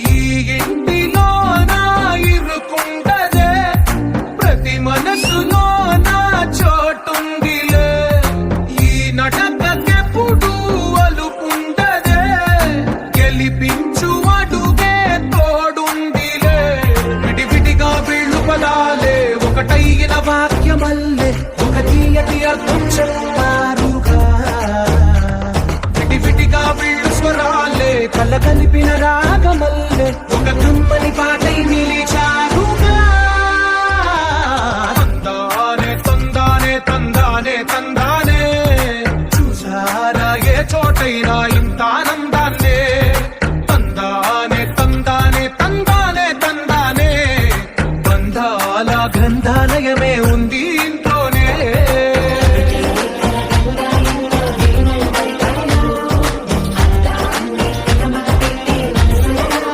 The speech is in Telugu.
ఈ ఇంటిలోన ఇరుకుంటదే ప్రతి మనసులోన చోటుందిలే ఈ నటకెప్పుడు అలుపుంటదే గెలిపించు అడుగే తోడుందిలే విడివిడిగా వీళ్ళు పదాలే ఒకటైన వాక్యమల్లే ఒక తీయటి అర్థం చెప్తారుగా విడివిడిగా వీళ్ళు స్వరాలే కలగలిపిన రాగమ